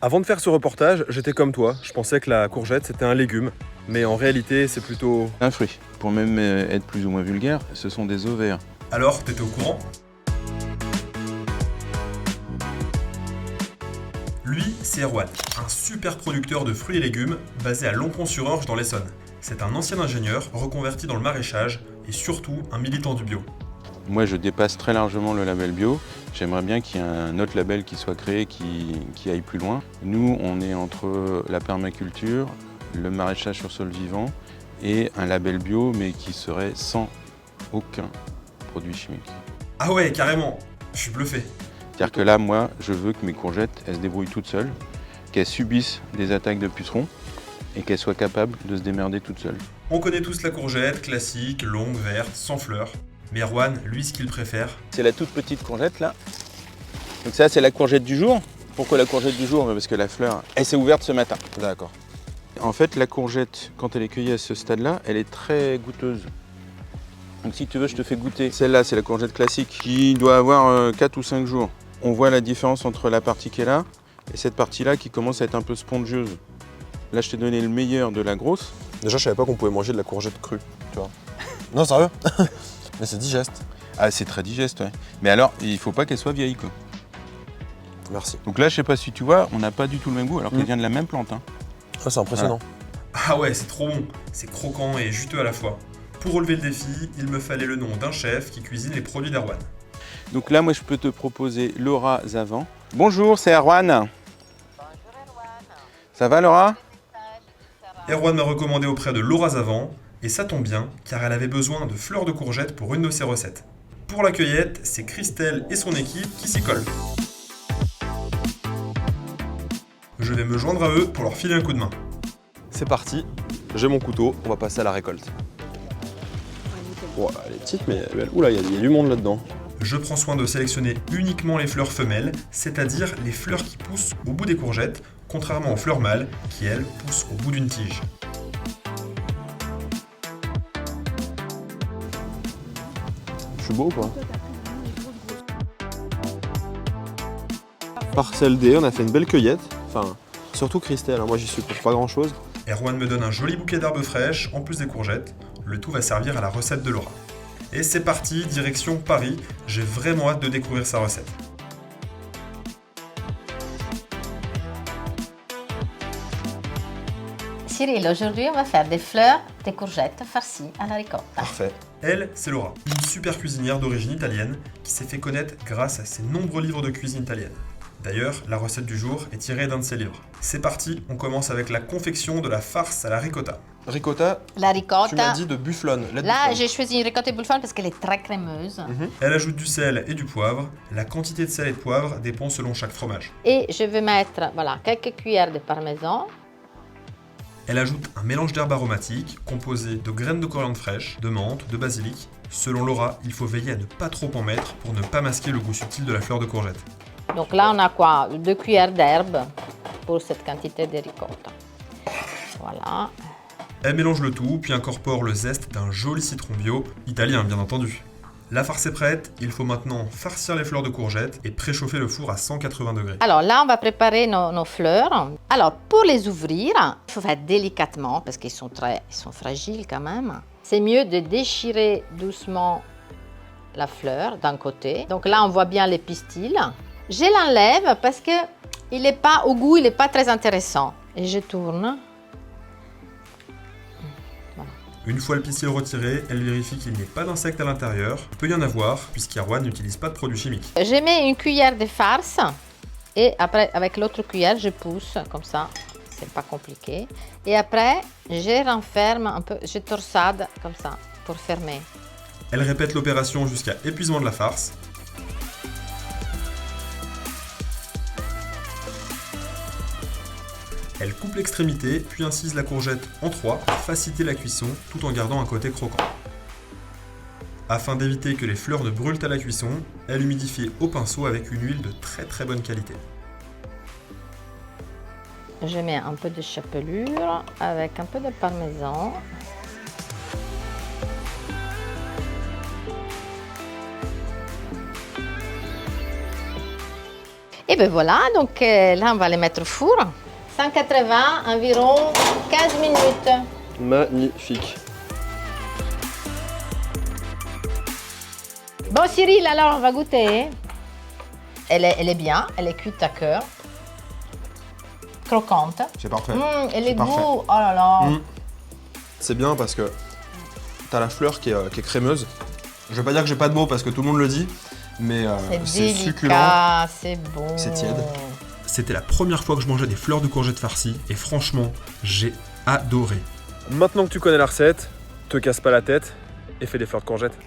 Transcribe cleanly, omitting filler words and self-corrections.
Avant de faire ce reportage, j'étais comme toi, je pensais que la courgette c'était un légume, mais en réalité c'est plutôt... Un fruit. Pour même être plus ou moins vulgaire, ce sont des ovaires. Alors, t'étais au courant? Lui, c'est Erwan, un super producteur de fruits et légumes basé à Lompont-sur-Orge dans l'Essonne. C'est un ancien ingénieur reconverti dans le maraîchage et surtout un militant du bio. Moi, je dépasse très largement le label bio. J'aimerais bien qu'il y ait un autre label qui soit créé, qui aille plus loin. Nous, on est entre la permaculture, le maraîchage sur sol vivant et un label bio, mais qui serait sans aucun produit chimique. Ah ouais, carrément, je suis bluffé. C'est-à-dire que là, moi, je veux que mes courgettes, elles se débrouillent toutes seules, qu'elles subissent des attaques de pucerons et qu'elles soient capables de se démerder toutes seules. On connaît tous la courgette, classique, longue, verte, sans fleurs. Mais Erwan, lui, ce qu'il préfère... C'est la toute petite courgette, là. Donc ça, c'est la courgette du jour. Pourquoi la courgette du jour? Parce que la fleur, elle s'est ouverte ce matin. D'accord. En fait, la courgette, quand elle est cueillie à ce stade-là, elle est très goûteuse. Donc si tu veux, je te fais goûter. Celle-là, c'est la courgette classique qui doit avoir 4 ou 5 jours. On voit la différence entre la partie qui est là et cette partie-là qui commence à être un peu spongieuse. Là, je t'ai donné le meilleur de la grosse. Déjà, je savais pas qu'on pouvait manger de la courgette crue, tu vois. Non, sérieux. Mais c'est digeste. Ah, c'est très digeste, ouais. Mais alors, il faut pas qu'elle soit vieille, quoi. Merci. Donc là, je sais pas si tu vois, on n'a pas du tout le même goût alors qu'elle vient de la même plante. Hein. Ah, c'est impressionnant. Ah ouais, c'est trop bon. C'est croquant et juteux à la fois. Pour relever le défi, il me fallait le nom d'un chef qui cuisine les produits d'Erwan. Donc là, moi, je peux te proposer Laura Zavan. Bonjour, c'est Erwan. Bonjour Erwan. Ça va, Laura? Erwan m'a recommandé auprès de Laura Zavan, et ça tombe bien, car elle avait besoin de fleurs de courgettes pour une de ses recettes. Pour la cueillette, c'est Christelle et son équipe qui s'y collent. Je vais me joindre à eux pour leur filer un coup de main. C'est parti, j'ai mon couteau, on va passer à la récolte. Oh, elle est petite, mais oula, il y a du monde là-dedans. Je prends soin de sélectionner uniquement les fleurs femelles, c'est-à-dire les fleurs qui poussent au bout des courgettes, contrairement aux fleurs mâles qui, elles, poussent au bout d'une tige. Je suis beau, quoi. Parcelle D, on a fait une belle cueillette. Enfin, surtout Christelle, hein. Moi j'y suis pour pas grand-chose. Erwan me donne un joli bouquet d'herbes fraîches, en plus des courgettes. Le tout va servir à la recette de Laura. Et c'est parti, direction Paris. J'ai vraiment hâte de découvrir sa recette. Cyril, aujourd'hui on va faire des fleurs de courgettes farcies à la ricotta. Parfait. Elle, c'est Laura, une super cuisinière d'origine italienne qui s'est fait connaître grâce à ses nombreux livres de cuisine italienne. D'ailleurs, la recette du jour est tirée d'un de ses livres. C'est parti, on commence avec la confection de la farce à la ricotta. Ricotta, La ricotta. tu m'as dit de bufflone. Là, j'ai choisi une ricotta buffone parce qu'elle est très crémeuse. Elle ajoute du sel et du poivre. La quantité de sel et de poivre dépend selon chaque fromage. Et je vais mettre voilà, quelques cuillères de parmesan. Elle ajoute un mélange d'herbes aromatiques composé de graines de coriandre fraîche, de menthe, de basilic. Selon Laura, il faut veiller à ne pas trop en mettre pour ne pas masquer le goût subtil de la fleur de courgette. Donc là, on a quoi? 2 cuillères d'herbe pour cette quantité de ricotta. Voilà. Elle mélange le tout, puis incorpore le zeste d'un joli citron bio, italien bien entendu. La farce est prête, il faut maintenant farcir les fleurs de courgette et préchauffer le four à 180 degrés. Alors là, on va préparer nos fleurs. Alors, pour les ouvrir, il faut faire délicatement parce qu'ils sont fragiles quand même. C'est mieux de déchirer doucement la fleur d'un côté. Donc là, on voit bien les pistils. Je l'enlève parce que il n'est pas au goût, il n'est pas très intéressant. Et je tourne. Une fois le pistil retiré, elle vérifie qu'il n'y ait pas d'insectes à l'intérieur. Il peut y en avoir, puisqu'Erwan n'utilise pas de produits chimiques. Je mets une cuillère de farce et après, avec l'autre cuillère, je pousse comme ça. C'est pas compliqué. Et après, je renferme un peu, je torsade comme ça pour fermer. Elle répète l'opération jusqu'à épuisement de la farce. Elle coupe l'extrémité, puis incise la courgette en 3 pour faciliter la cuisson tout en gardant un côté croquant. Afin d'éviter que les fleurs ne brûlent à la cuisson, elle humidifie au pinceau avec une huile de très bonne qualité. Je mets un peu de chapelure avec un peu de parmesan. Et ben voilà, donc là on va les mettre au four. 180, environ 15 minutes. Magnifique. Bon Cyril, alors on va goûter. Elle est bien, elle est cuite à cœur. Croquante. C'est parfait. Et les parfait. goûts, oh là là. C'est bien parce que t'as la fleur qui est crémeuse. Je vais pas dire que j'ai pas de mots parce que tout le monde le dit, mais c'est succulent. C'est bon. C'est tiède. C'était la première fois que je mangeais des fleurs de courgettes farcies et franchement, j'ai adoré. Maintenant que tu connais la recette, te casse pas la tête et fais des fleurs de courgettes.